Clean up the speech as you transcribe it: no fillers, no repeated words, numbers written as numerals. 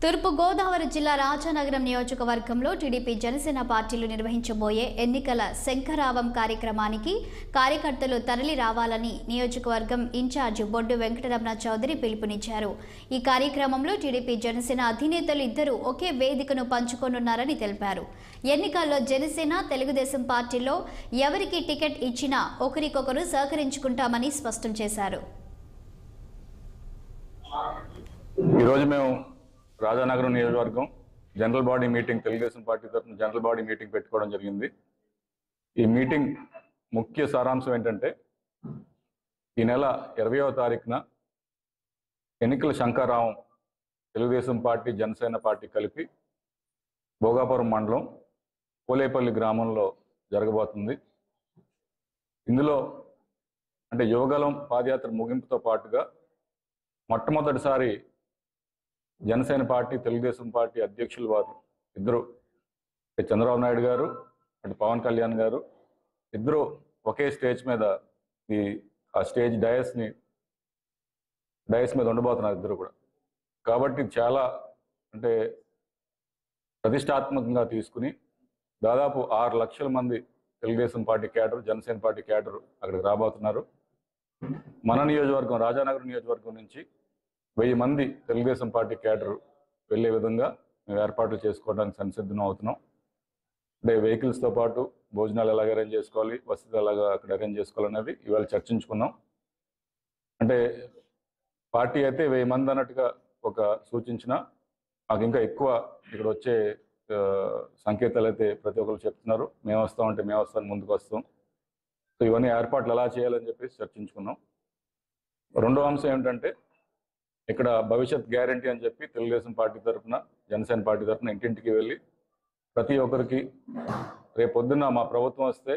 తూర్పు గోదావరి జిల్లా రాజానగరం నియోజకవర్గంలో టీడీపీ జనసేన పార్టీలు నిర్వహించబోయే ఎన్నికల శంఖరావం కార్యక్రమానికి కార్యకర్తలు తరలి రావాలని నియోజకవర్గం ఇన్ఛార్జ్ బొడ్డు వెంకటరమణ చౌదరి పిలుపునిచ్చారు. ఈ కార్యక్రమంలో టీడీపీ జనసేన అధినేతలు ఇద్దరు ఒకే వేదికను పంచుకోనున్నారని తెలిపారు. ఎన్నికల్లో జనసేన తెలుగుదేశం పార్టీల్లో ఎవరికి టికెట్ ఇచ్చినా ఒకరికొకరు సహకరించుకుంటామని స్పష్టం చేశారు. రాజానగరం నియోజకవర్గం general body meeting Telugu Desam party తరఫున జనరల్ బాడీ మీటింగ్ పెట్టుకోవడం జరిగింది. ఈ మీటింగ్ ముఖ్య సారాంశం ఏంటంటే ఈ నెల 20వ తారీఖున ఎన్నికల శంఖారావం తెలుగుదేశం పార్టీ జనసేన పార్టీ కలిపి భోగాపురం మండలం కోలేపల్లి గ్రామంలో జరగబోతుంది. ఇందులో అంటే యువగలం పాదయాత్ర ముగింపుతో పాటుగా మొట్టమొదటిసారి జనసేన పార్టీ తెలుగుదేశం పార్టీ అధ్యక్షులు వారు ఇద్దరు చంద్రబాబు నాయుడు గారు అటు పవన్ కళ్యాణ్ గారు ఇద్దరు ఒకే స్టేజ్ మీద ఆ స్టేజ్ డయస్ మీద ఉండబోతున్నారు ఇద్దరు కూడా. కాబట్టి చాలా అంటే ప్రతిష్టాత్మకంగా తీసుకుని దాదాపు 6 లక్షల మంది Telugu Desam party cadre Janasena party cadre అక్కడికి రాబోతున్నారు. మన నియోజకవర్గం రాజానగరం నియోజకవర్గం నుంచి 1000 మంది తెలుగుదేశం పార్టీ క్యాడర్ వెళ్ళే విధంగా మేము ఏర్పాట్లు చేసుకోవడానికి సంసిద్ధం అవుతున్నాం. అంటే వెహికల్స్తో పాటు భోజనాలు ఎలాగ అరేంజ్ చేసుకోవాలి, వసతులు ఎలాగ అక్కడ అరేంజ్ చేసుకోవాలనేది ఇవాళ చర్చించుకున్నాం. అంటే పార్టీ అయితే 1000 మంది అన్నట్టుగా ఒక సూచించిన మాకు ఇంకా ఎక్కువ ఇక్కడ వచ్చే సంకేతాలు అయితే ప్రతి ఒక్కరు చెప్తున్నారు. మేము వస్తామంటే మేము వస్తాం, ముందుకు వస్తాం. సో ఇవన్నీ ఏర్పాట్లు ఎలా చేయాలని చెప్పేసి చర్చించుకున్నాం. రెండో అంశం ఏమిటంటే ఇక్కడ భవిష్యత్ గ్యారంటీ అని చెప్పి తెలుగుదేశం పార్టీ తరఫున జనసేన పార్టీ తరఫున ఇంటింటికి వెళ్ళి ప్రతి ఒక్కరికి రేపొద్దున్న మా ప్రభుత్వం వస్తే